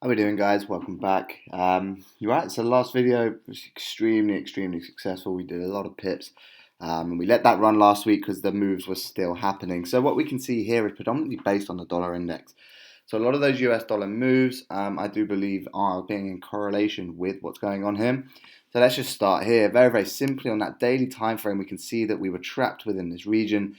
How we doing, guys? Welcome back. You're right. So the last video was extremely successful. We did a lot of pips, and we let that run last week because the moves were still happening. So what we can see here is predominantly based on the dollar index. So a lot of those US dollar moves, I do believe, are being in correlation with what's going on here. So let's just start here. Very simply on that daily time frame, we can see that we were trapped within this region,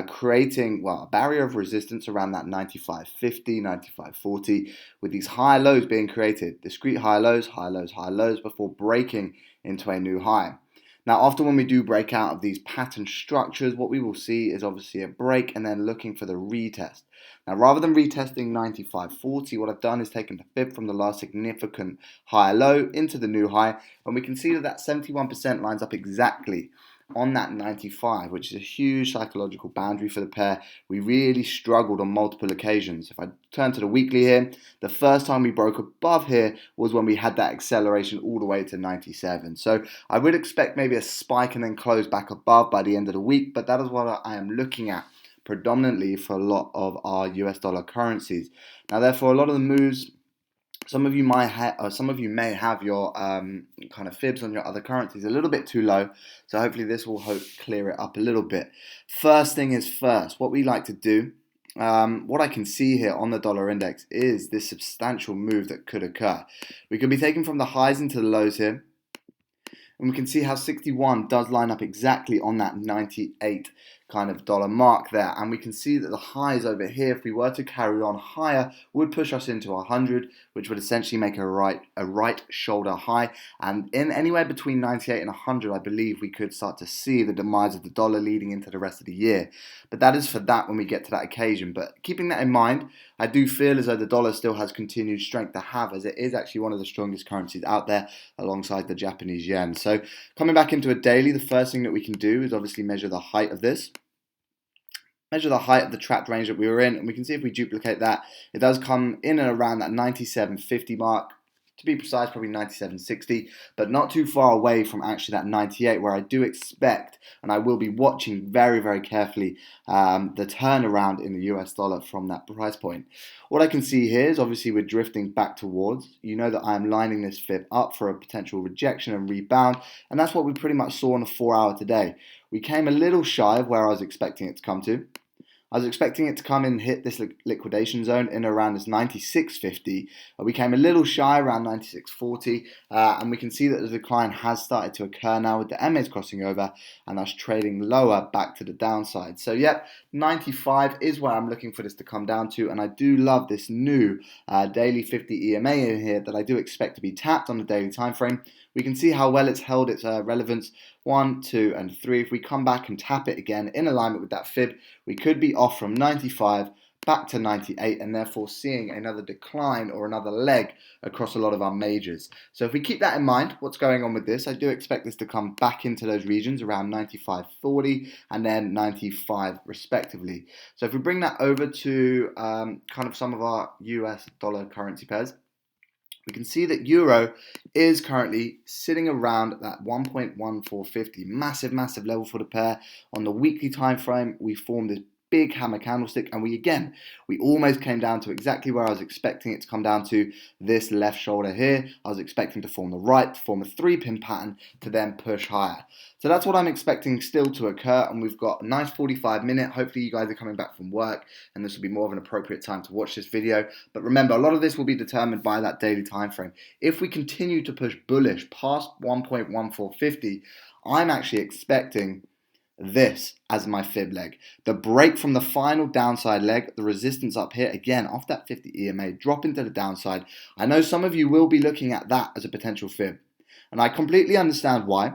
creating, well, a barrier of resistance around that 95.50, 95.40, with these high lows being created. Discrete high lows, high lows, high lows before breaking into a new high. Now, often when we do break out of these pattern structures, what we will see is obviously a break and then looking for the retest. Now, rather than retesting 95.40, what I've done is taken the fib from the last significant high low into the new high, and we can see that that 71% lines up exactly on that 95, which is a huge psychological boundary for the pair. We really struggled on multiple occasions. If I turn to the weekly here, the first time we broke above here was when we had that acceleration all the way to 97. So I would expect maybe a spike and then close back above by the end of the week, but that is what I am looking at predominantly for a lot of our US dollar currencies. Now, therefore, a lot of the moves, some of you may have your kind of fibs on your other currencies a little bit too low, so hopefully this will clear it up a little bit. First thing is first, what we like to do, what I can see here on the dollar index is this substantial move that could occur. We could be taken from the highs into the lows here, and we can see how 61 does line up exactly on that 98 kind of dollar mark there, and we can see that the highs over here, if we were to carry on higher, would push us into 100, which would essentially make a right shoulder high, and in anywhere between 98 and 100, I believe we could start to see the demise of the dollar leading into the rest of the year. But that is for that when we get to that occasion. But keeping that in mind, I do feel as though the dollar still has continued strength to have, as it is actually one of the strongest currencies out there alongside the Japanese yen. So coming back into a daily, the first thing that we can do is obviously measure the height of this. Measure the height of the trapped range that we were in, and we can see if we duplicate that, it does come in and around that 97.50 mark. To be precise, probably 97.60, but not too far away from actually that 98, where I do expect, and I will be watching very carefully, the turnaround in the US dollar from that price point. What I can see here is obviously we're drifting back towards. You know that I am lining this fib up for a potential rejection and rebound, and that's what we pretty much saw on the 4 hour today. We came a little shy of where I was expecting it to come to. I was expecting it to come and hit this liquidation zone in around this 96.50. We came a little shy around 96.40, and we can see that the decline has started to occur now with the MAs crossing over and us trading lower back to the downside. So yep, 95 is where I'm looking for this to come down to, and I do love this new daily 50 EMA in here that I do expect to be tapped on the daily time frame. We can see how well it's held its relevance 1, 2, and 3. If we come back and tap it again in alignment with that fib, we could be off from 95 back to 98 and therefore seeing another decline or another leg across a lot of our majors. So if we keep that in mind, what's going on with this, I do expect this to come back into those regions around 95.40 and then 95 respectively. So if we bring that over to kind of some of our US dollar currency pairs, we can see that euro is currently sitting around that 1.1450, massive level for the pair. On the weekly time frame, we formed this big hammer candlestick, and we almost came down to exactly where I was expecting it to come down to, this left shoulder here. I was expecting to form the right, to form a 3-pin pattern to then push higher. So that's what I'm expecting still to occur, and we've got a nice 45-minute. Hopefully you guys are coming back from work and this will be more of an appropriate time to watch this video. But remember, a lot of this will be determined by that daily time frame. If we continue to push bullish past 1.1450, I'm actually expecting this as my fib leg. The break from the final downside leg, the resistance up here, again, off that 50 EMA, drop into the downside. I know some of you will be looking at that as a potential fib, and I completely understand why.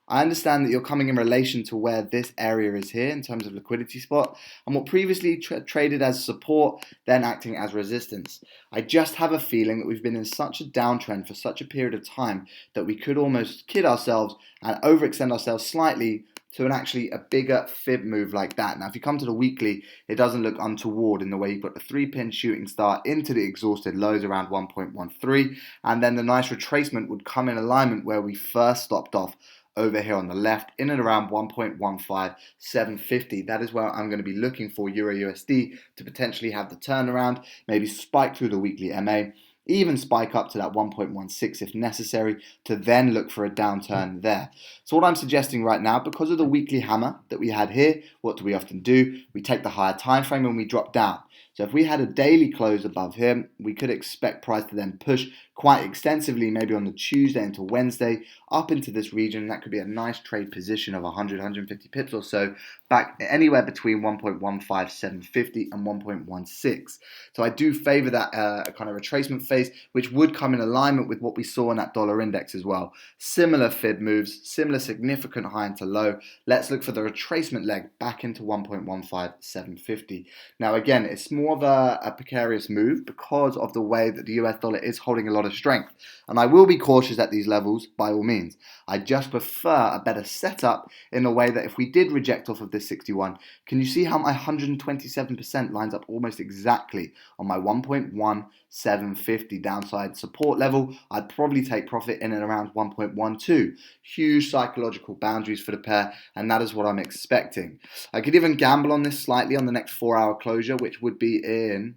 I understand that you're coming in relation to where this area is here in terms of liquidity spot, and what previously traded as support, then acting as resistance. I just have a feeling that we've been in such a downtrend for such a period of time that we could almost kid ourselves and overextend ourselves slightly to actually a bigger fib move like that. Now, if you come to the weekly, it doesn't look untoward in the way you've got the 3-pin shooting star into the exhausted lows around 1.13, and then the nice retracement would come in alignment where we first stopped off over here on the left in and around 1.15750. That is where I'm going to be looking for Euro USD to potentially have the turnaround, maybe spike through the weekly MA. even spike up to that 1.16 if necessary, to then look for a downturn there. So what I'm suggesting right now, because of the weekly hammer that we had here, what do we often do? We take the higher time frame and we drop down. So if we had a daily close above here, we could expect price to then push quite extensively, maybe on the Tuesday into Wednesday, up into this region. That could be a nice trade position of 100, 150 pips or so, back anywhere between 1.15750 and 1.16. So I do favor that kind of retracement phase, which would come in alignment with what we saw in that dollar index as well. Similar fib moves, similar significant high into low. Let's look for the retracement leg back into 1.15750. Now again, it's more of a precarious move because of the way that the US dollar is holding a lot of strength. And I will be cautious at these levels by all means. I just prefer a better setup in a way that if we did reject off of this 61, can you see how my 127% lines up almost exactly on my 1.1750 downside support level? I'd probably take profit in and around 1.12. Huge psychological boundaries for the pair, and that is what I'm expecting. I could even gamble on this slightly on the next 4-hour closure, which would be in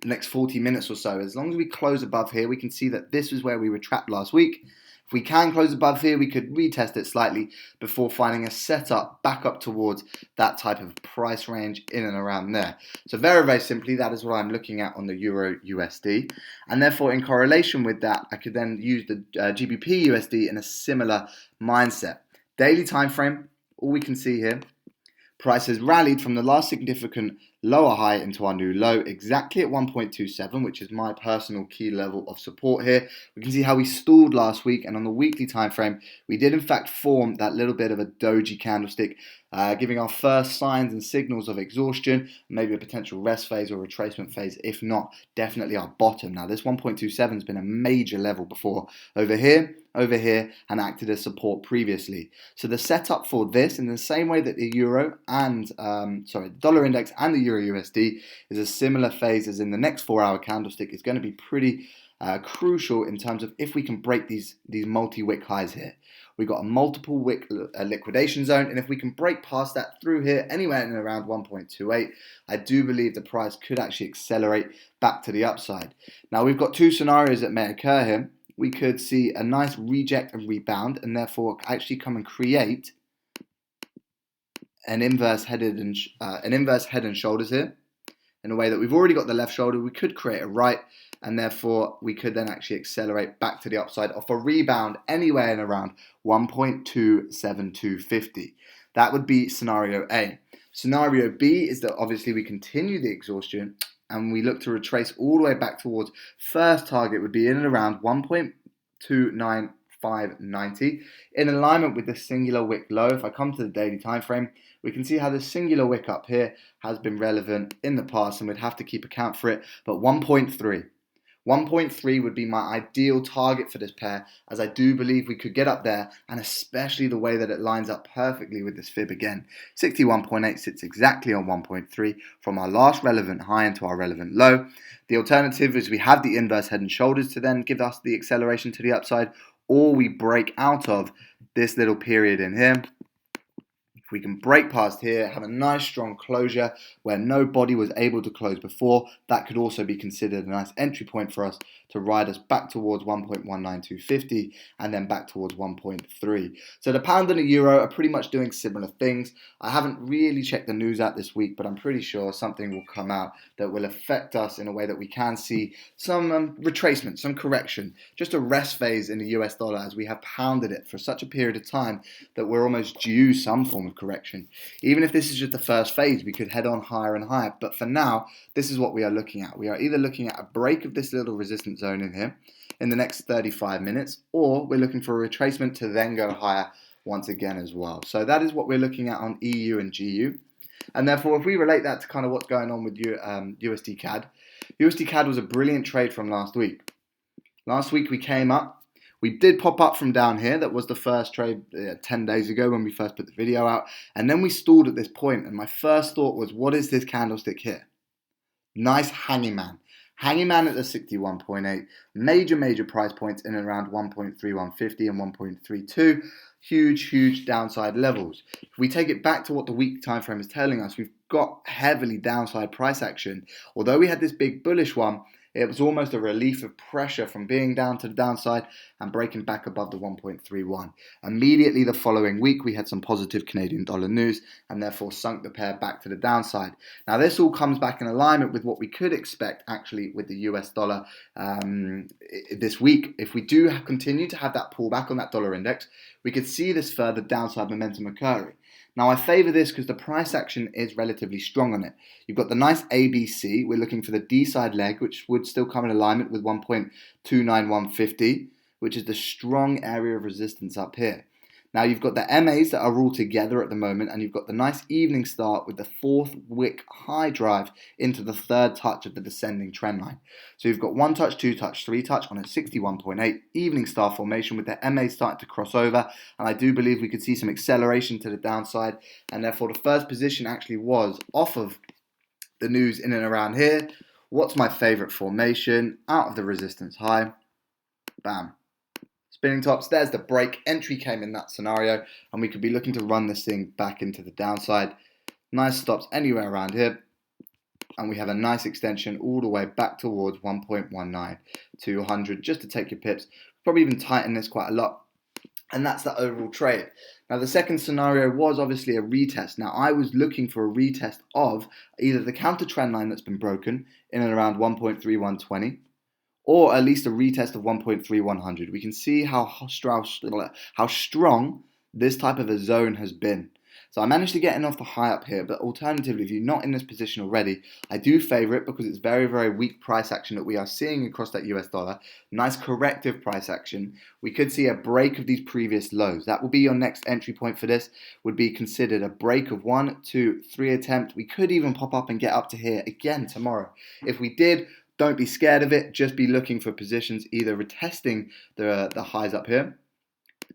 the next 40 minutes or so. As long as we close above here, we can see that this is where we were trapped last week. If we can close above here, we could retest it slightly before finding a setup back up towards that type of price range in and around there. So very, very simply, that is what I'm looking at on the Euro USD. And therefore, in correlation with that, I could then use the GBP USD in a similar mindset. Daily time frame, all we can see here, price has rallied from the last significant lower high into our new low exactly at 1.27, which is my personal key level of support here. We can see how we stalled last week, and on the weekly time frame, we did in fact form that little bit of a doji candlestick, giving our first signs and signals of exhaustion, maybe a potential rest phase or retracement phase. If not, definitely our bottom. Now, this 1.27 has been a major level before over here, and acted as support previously. So the setup for this, in the same way that the euro and the dollar index and the euro USD is a similar phase as in the next 4-hour candlestick, is going to be pretty crucial in terms of if we can break these multi-wick highs here. We've got a multiple wick liquidation zone, and if we can break past that through here, anywhere in around 1.28, I do believe the price could actually accelerate back to the upside. Now, we've got two scenarios that may occur here. We could see a nice reject and rebound, and therefore actually come and create an inverse head and shoulders here. In a way that we've already got the left shoulder, we could create a right, and therefore we could then actually accelerate back to the upside off a rebound anywhere in around 1.27250. That would be scenario A. Scenario B is that obviously we continue the exhaustion and we look to retrace all the way back towards first target would be in and around 1.29590 in alignment with the singular wick low. If I come to the daily time frame, we can see how the singular wick up here has been relevant in the past, and we'd have to keep account for it. But 1.3 would be my ideal target for this pair, as I do believe we could get up there, and especially the way that it lines up perfectly with this fib again. 61.8 sits exactly on 1.3 from our last relevant high into our relevant low. The alternative is we have the inverse head and shoulders to then give us the acceleration to the upside, or we break out of this little period in here. If we can break past here, have a nice strong closure where nobody was able to close before, that could also be considered a nice entry point for us to ride us back towards 1.19250 and then back towards 1.3. So the pound and the euro are pretty much doing similar things. I haven't really checked the news out this week, but I'm pretty sure something will come out that will affect us in a way that we can see some retracement, some correction, just a rest phase in the US dollar, as we have pounded it for such a period of time that we're almost due some form of correction. Even if this is just the first phase, we could head on higher and higher, but for now, this is what we are looking at. We are either looking at a break of this little resistance zone in here in the next 35 minutes, or we're looking for a retracement to then go higher once again as well. So that is what we're looking at on EU and GU. And therefore, if we relate that to kind of what's going on with USD CAD, USD CAD was a brilliant trade from last week. Last week we came up. We did pop up from down here. That was the first trade 10 days ago when we first put the video out. And then we stalled at this point. And my first thought was, what is this candlestick here? Nice hanging man. Hanging man at the 61.8. Major price points in and around 1.3150 and 1.32. Huge downside levels. If we take it back to what the week time frame is telling us, we've got heavily downside price action. Although we had this big bullish one, it was almost a relief of pressure from being down to the downside and breaking back above the 1.31. Immediately the following week, we had some positive Canadian dollar news and therefore sunk the pair back to the downside. Now, this all comes back in alignment with what we could expect actually with the US dollar this week. If we do continue to have that pullback on that dollar index, we could see this further downside momentum occurring. Now, I favour this because the price action is relatively strong on it. You've got the nice ABC. We're looking for the D side leg, which would still come in alignment with 1.29150, which is the strong area of resistance up here. Now, you've got the MAs that are all together at the moment, and you've got the nice evening start with the fourth wick high drive into the third touch of the descending trend line. So you've got 1 touch, 2 touch, 3 touch on a 61.8 evening star formation with the MA starting to cross over, and I do believe we could see some acceleration to the downside, and therefore the first position actually was off of the news in and around here. What's my favorite formation? Out of the resistance high. Bam. Spinning tops, there's the break. Entry came in that scenario, and we could be looking to run this thing back into the downside. Nice stops anywhere around here, and we have a nice extension all the way back towards 1.19 to 100 just to take your pips. Probably even tighten this quite a lot, and that's the overall trade. Now, the second scenario was obviously a retest. Now, I was looking for a retest of either the counter trend line that's been broken in and around 1.3120, or at least a retest of 1.3100. We can see how strong this type of a zone has been. So I managed to get in off the high up here, but alternatively, if you're not in this position already, I do favor it because it's very, very weak price action that we are seeing across that US dollar. Nice corrective price action. We could see a break of these previous lows. That will be your next entry point for this, would be considered a break of 1, 2, 3 attempt. We could even pop up and get up to here again tomorrow. If we did, don't be scared of it. Just be looking for positions either retesting the highs up here,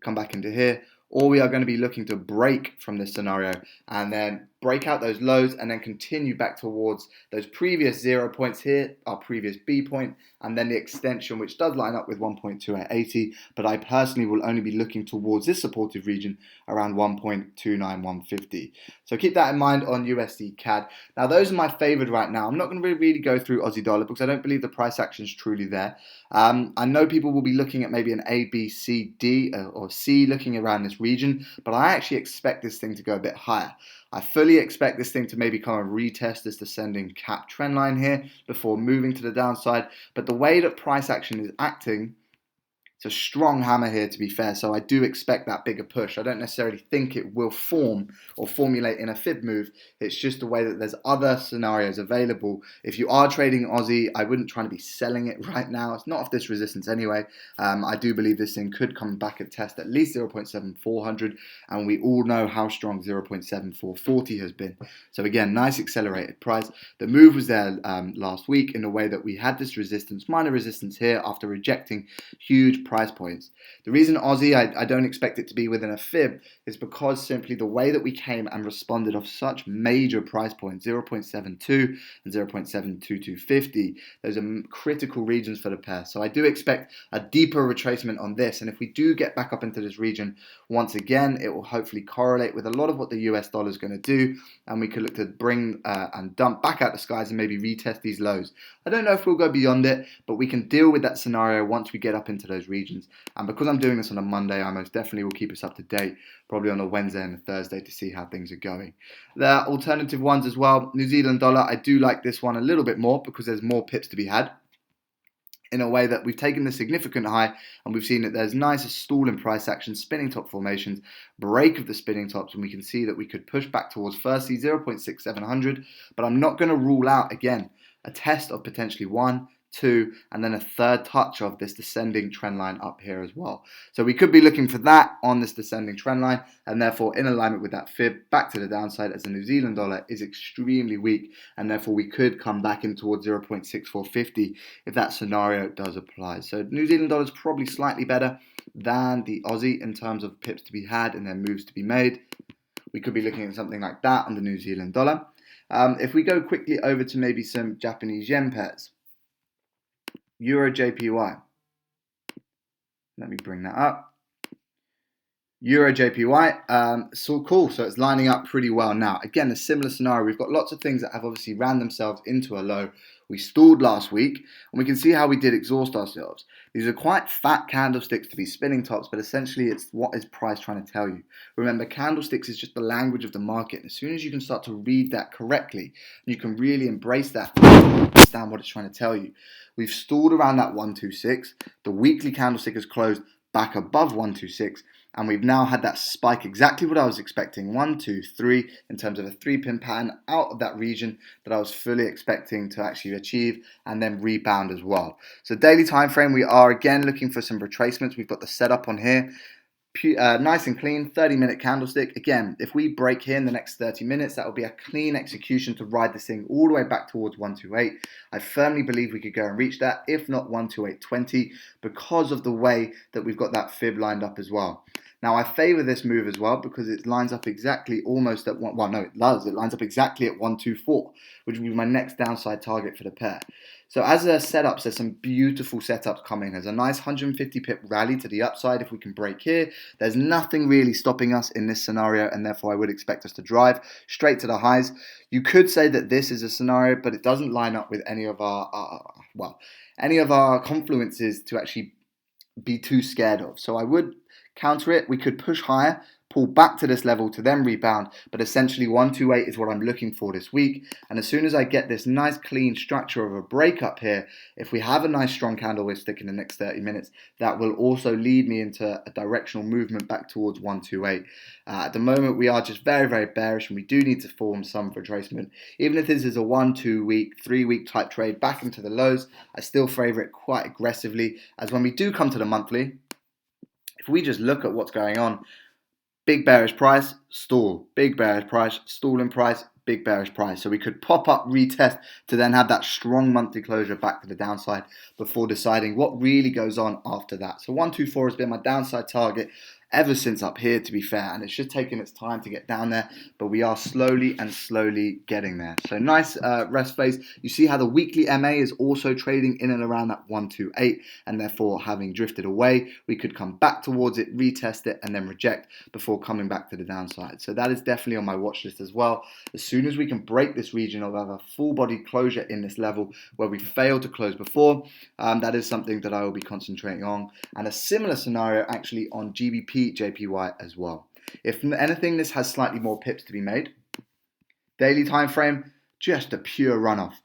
come back into here, or we are going to be looking to break from this scenario and then break out those lows and then continue back towards those previous 0 points here, our previous B point, and then the extension, which does line up with 1.2880, but I personally will only be looking towards this supportive region around 1.29150. So keep that in mind on USD CAD. Now, those are my favored right now. I'm not going to really go through Aussie dollar because I don't believe the price action is truly there. I know people will be looking at maybe an A, B, C, D, or C looking around this region, but I actually expect this thing to go a bit higher. I fully expect this thing to maybe come and retest this descending cap trend line here before moving to the downside. But the way that price action is acting, it's a strong hammer here, to be fair, so I do expect that bigger push. I don't necessarily think it will form or formulate in a fib move. It's just the way that there's other scenarios available. If you are trading Aussie, I wouldn't try to be selling it right now. It's not off this resistance anyway. I do believe this thing could come back and test at least 0.7400, and we all know how strong 0.7440 has been. So again, nice accelerated price. The move was there last week in a way that we had this resistance, minor resistance here after rejecting huge price points. The reason Aussie, I don't expect it to be within a fib, is because simply the way that we came and responded off such major price points, 0.72 and 0.72250, those are critical regions for the pair. So I do expect a deeper retracement on this, and if we do get back up into this region once again, it will hopefully correlate with a lot of what the US dollar is going to do, and we could look to bring and dump back out the skies and maybe retest these lows. I don't know if we'll go beyond it, but we can deal with that scenario once we get up into those regions. And because I'm doing this on a Monday, I most definitely will keep us up to date, probably on a Wednesday and a Thursday, to see how things are going. There are alternative ones as well. New Zealand dollar, I do like this one a little bit more because there's more pips to be had, in a way that we've taken the significant high and we've seen that there's nice stall in price action, spinning top formations, break of the spinning tops, and we can see that we could push back towards firstly 0.6700, but I'm not going to rule out, again, a test of potentially 1, 2, and then a third touch of this descending trend line up here as well. So we could be looking for that on this descending trend line, and therefore in alignment with that fib back to the downside, as the New Zealand dollar is extremely weak, and therefore we could come back in towards 0.6450 if that scenario does apply. So New Zealand dollar is probably slightly better than the Aussie in terms of pips to be had and then moves to be made. We could be looking at something like that on the New Zealand dollar. If we go quickly over to maybe some Japanese yen pairs, Euro JPY. Let me bring that up. Euro JPY, so cool. So it's lining up pretty well now. Again, a similar scenario. We've got lots of things that have obviously ran themselves into a low. We stalled last week, and we can see how we did exhaust ourselves. These are quite fat candlesticks to be spinning tops, but essentially it's what is price trying to tell you. Remember, candlesticks is just the language of the market. And as soon as you can start to read that correctly, you can really embrace that and understand what it's trying to tell you. We've stalled around that 126. The weekly candlestick has closed back above 126, and we've now had that spike, exactly what I was expecting, 1, 2, 3, in terms of a 3-pin pattern out of that region that I was fully expecting to actually achieve and then rebound as well. So daily time frame, we are again looking for some retracements. We've got the setup on here. Nice and clean 30-minute candlestick. Again, if we break here in the next 30 minutes, that will be a clean execution to ride this thing all the way back towards 128. I firmly believe we could go and reach that, if not 128.20, because of the way that we've got that fib lined up as well. Now, I favor this move as well because it lines up exactly almost at one. Well, no, it does. It lines up exactly at 124, which would be my next downside target for the pair. So as a setup, there's some beautiful setups coming. There's a nice 150 pip rally to the upside if we can break here. There's nothing really stopping us in this scenario, and therefore I would expect us to drive straight to the highs. You could say that this is a scenario, but it doesn't line up with any of our confluences to actually be too scared of. So I would counter it. We could push higher, pull back to this level to then rebound, but essentially 128 is what I'm looking for this week. And as soon as I get this nice clean structure of a breakup here, if we have a nice strong candlestick in the next 30 minutes, that will also lead me into a directional movement back towards 128. At the moment, we are just very, very bearish, and we do need to form some retracement. Even if this is a 1, 2 week, 3 week type trade back into the lows, I still favor it quite aggressively, as when we do come to the monthly, if we just look at what's going on, big bearish price, stall, big bearish price, stall in price, big bearish price. So we could pop up, retest to then have that strong monthly closure back to the downside before deciding what really goes on after that. So 124 has been my downside target ever since up here, to be fair, and it's just taken its time to get down there, but we are slowly getting there. So nice rest phase. You see how the weekly MA is also trading in and around that 128, and therefore having drifted away, we could come back towards it, retest it, and then reject before coming back to the downside. So that is definitely on my watch list as well. As soon as we can break this region or have a full body closure in this level where we failed to close before, that is something that I will be concentrating on. And a similar scenario actually on GBP JPY as well. If anything, this has slightly more pips to be made. Daily time frame, just a pure runoff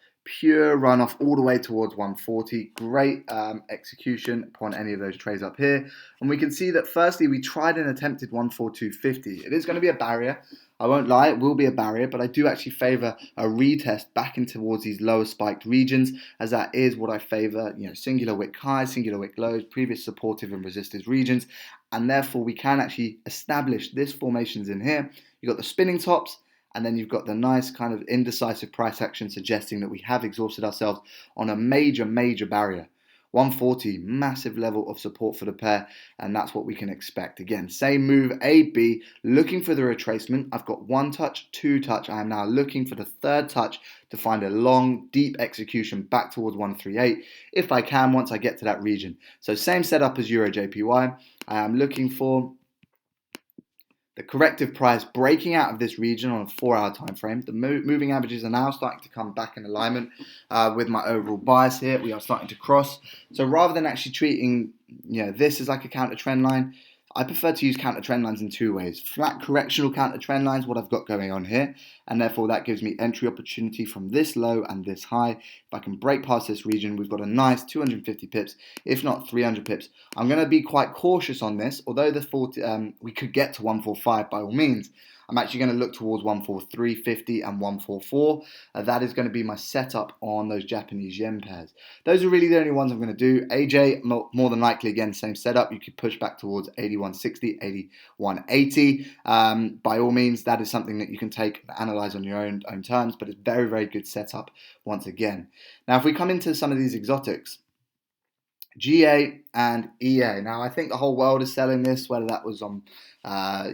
all the way towards 140. Great execution upon any of those trades up here. And we can see that firstly, we tried and attempted 142.50. It is going to be a barrier. I won't lie, it will be a barrier, but I do actually favor a retest back in towards these lower spiked regions, as that is what I favor, singular wick highs, singular wick lows, previous supportive and resistance regions, and therefore we can actually establish this formations in here. You've got the spinning tops, and then you've got the nice kind of indecisive price action suggesting that we have exhausted ourselves on a major barrier. 140, massive level of support for the pair, and that's what we can expect. Again, same move, A, B, looking for the retracement. I've got 1 touch, 2 touch. I am now looking for the 3rd touch to find a long, deep execution back towards 138, if I can, once I get to that region. So same setup as Euro JPY. I am looking for the corrective price breaking out of this region on a 4-hour time frame. The moving averages are now starting to come back in alignment with my overall bias here. We are starting to cross. So rather than actually treating this as like a counter trend line, I prefer to use counter trend lines in 2 ways. Flat correctional counter trend lines, what I've got going on here, and therefore that gives me entry opportunity from this low and this high. If I can break past this region, we've got a nice 250 pips, if not 300 pips. I'm going to be quite cautious on this, although we could get to 145 by all means. I'm actually going to look towards 143.50 and 144. That is going to be my setup on those Japanese yen pairs. Those are really the only ones I'm going to do. AJ, more than likely, again, same setup. You could push back towards 81.60, 81.80. By all means, that is something that you can take and analyze on your own terms, but it's very, very good setup once again. Now, if we come into some of these exotics, GA and EA. Now, I think the whole world is selling this, whether that was on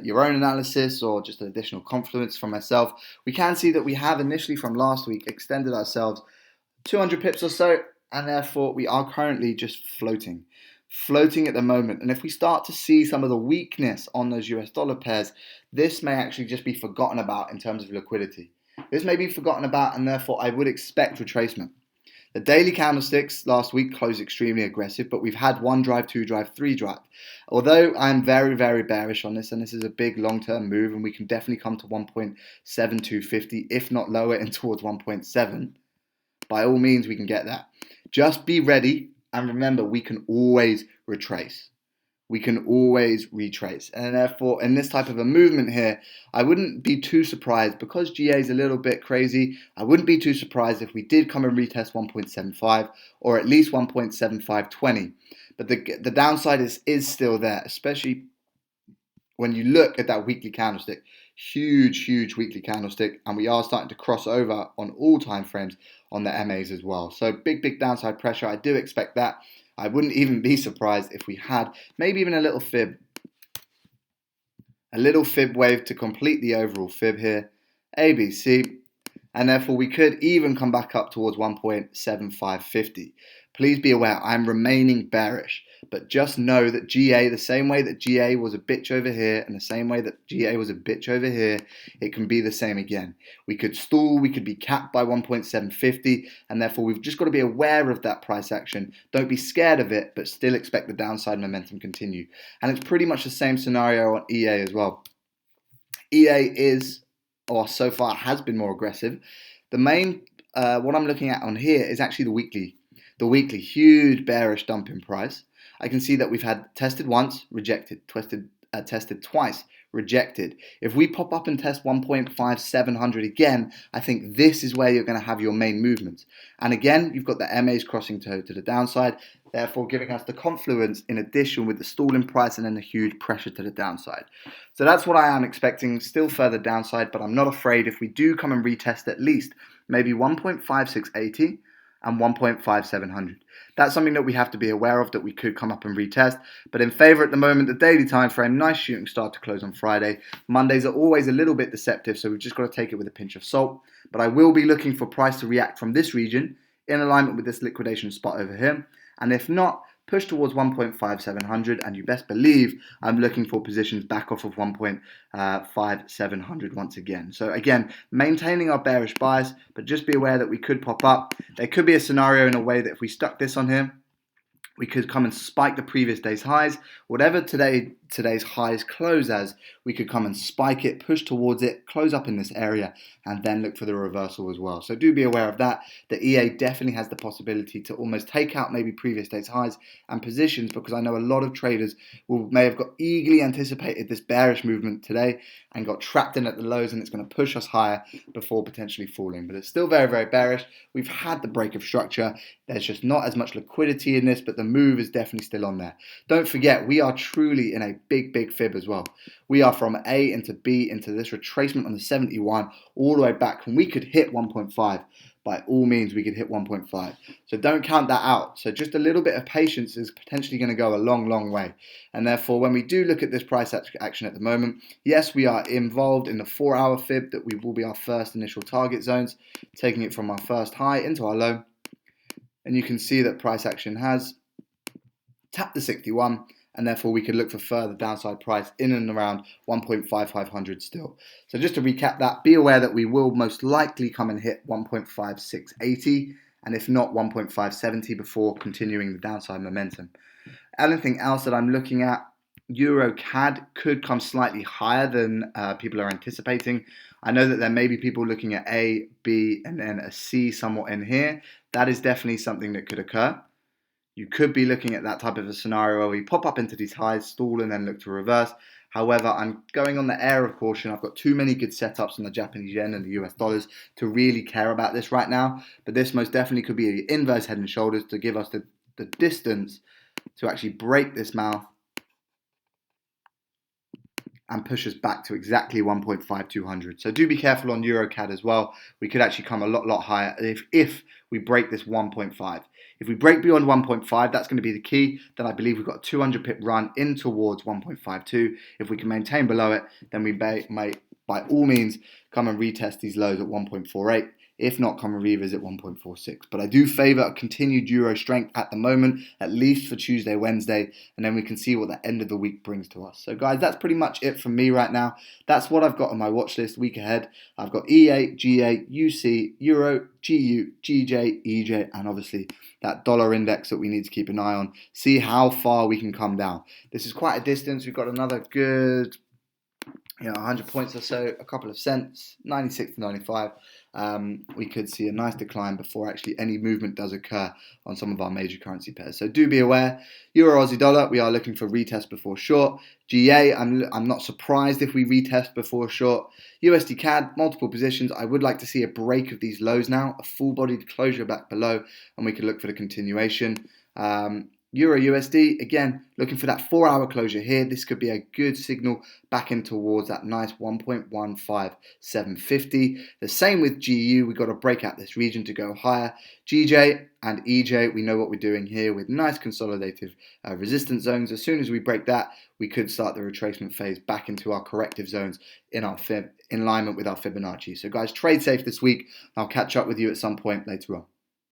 your own analysis or just an additional confluence from myself. We can see that we have initially from last week extended ourselves 200 pips or so, and therefore we are currently just floating. floating at the moment. And if we start to see some of the weakness on those US dollar pairs, this may actually just be forgotten about in terms of liquidity. This may be forgotten about, and therefore I would expect retracement. The daily candlesticks last week closed extremely aggressive, but we've had 1 drive, 2 drive, 3 drive. Although I'm very, very bearish on this, and this is a big long-term move, and we can definitely come to 1.7250, if not lower, and towards 1.7. By all means, we can get that. Just be ready, and remember, we can always retrace. We can always retrace. And therefore, in this type of a movement here, I wouldn't be too surprised, because GA is a little bit crazy, I wouldn't be too surprised if we did come and retest 1.75 or at least 1.7520. But the downside is still there, especially when you look at that weekly candlestick. Huge weekly candlestick, and we are starting to cross over on all time frames on the MAs as well. So big downside pressure. I do expect that. I wouldn't even be surprised if we had maybe even a little fib wave to complete the overall fib here, ABC, and therefore we could even come back up towards 1.7550. Please be aware, I'm remaining bearish, but just know that GA, the same way that GA was a bitch over here, and the same way that GA was a bitch over here, it can be the same again. We could stall, we could be capped by 1.750, and therefore we've just got to be aware of that price action. Don't be scared of it, but still expect the downside momentum continue. And it's pretty much the same scenario on EA as well. EA is, or so far has been, more aggressive. The main, what I'm looking at on here is actually the weekly. The weekly, huge bearish dump in price. I can see that we've had tested once, rejected, tested twice, rejected. If we pop up and test 1.5700 again, I think this is where you're going to have your main movements. And again, you've got the MAs crossing to the downside, therefore giving us the confluence in addition with the stalling price and then the huge pressure to the downside. So that's what I am expecting, still further downside, but I'm not afraid if we do come and retest at least maybe 1.5680 and 1.5700. That's something that we have to be aware of, that we could come up and retest. But in favor at the moment, the daily time frame, nice shooting start to close on Friday. Mondays are always a little bit deceptive, so we've just got to take it with a pinch of salt. But I will be looking for price to react from this region in alignment with this liquidation spot over here. And if not, push towards 1.5700, and you best believe I'm looking for positions back off of 1.5700 once again. So again, maintaining our bearish bias, but just be aware that we could pop up. There could be a scenario in a way that if we stuck this on here, we could come and spike the previous day's highs. Whatever today's highs close as, we could come and spike it, push towards it, close up in this area, and then look for the reversal as well. So do be aware of that. The EA definitely has the possibility to almost take out maybe previous day's highs and positions, because I know a lot of traders may have got eagerly anticipated this bearish movement today and got trapped in at the lows, and it's going to push us higher before potentially falling. But it's still very bearish. We've had the break of structure. There's just not as much liquidity in this, but the move is definitely still on there. Don't forget, we are truly in a big fib as well. We are from A into B into this retracement on the 71 all the way back, and we could hit 1.5. By all means, we could hit 1.5. So don't count that out. So just a little bit of patience is potentially going to go a long way. And therefore, when we do look at this price action at the moment, yes, we are involved in the 4-hour fib that we will be our first initial target zones, taking it from our first high into our low. And you can see that price action has tapped the 61, and therefore we could look for further downside price in and around 1.5500 still. So just to recap that, be aware that we will most likely come and hit 1.5680, and if not 1.570 before continuing the downside momentum. Anything else that I'm looking at, Euro CAD could come slightly higher than people are anticipating. I know that there may be people looking at A, B, and then a C somewhat in here. That is definitely something that could occur. You could be looking at that type of a scenario where we pop up into these highs, stall, and then look to reverse. However, I'm going on the air of caution. I've got too many good setups on the Japanese yen and the US dollars to really care about this right now. But this most definitely could be an inverse head and shoulders to give us the distance to actually break this mouth and push us back to exactly 1.5200. So do be careful on EuroCAD as well. We could actually come a lot higher if we break this 1.5. If we break beyond 1.5, that's going to be the key. Then I believe we've got a 200 pip run in towards 1.52. If we can maintain below it, then we may by all means come and retest these lows at 1.48. If not, come and revisit 1.46. But I do favour a continued euro strength at the moment, at least for Tuesday, Wednesday, and then we can see what the end of the week brings to us. So guys, that's pretty much it from me right now. That's what I've got on my watch list week ahead. I've got EA, GA, UC, Euro, GU, GJ, EJ, and obviously that dollar index that we need to keep an eye on. See how far we can come down. This is quite a distance. We've got another good 100 points or so, a couple of cents, 96 to 95. We could see a nice decline before actually any movement does occur on some of our major currency pairs. So do be aware. Euro, Aussie dollar, we are looking for retest before short. GA, I'm not surprised if we retest before short. USD CAD, multiple positions. I would like to see a break of these lows now, a full-bodied closure back below, and we could look for the continuation. Euro USD, again, looking for that 4-hour closure here. This could be a good signal back in towards that nice 1.15750. The same with GU, we've got to break out this region to go higher. GJ and EJ, we know what we're doing here with nice consolidative resistance zones. As soon as we break that, we could start the retracement phase back into our corrective zones in alignment with our Fibonacci. So guys, trade safe this week. I'll catch up with you at some point later on.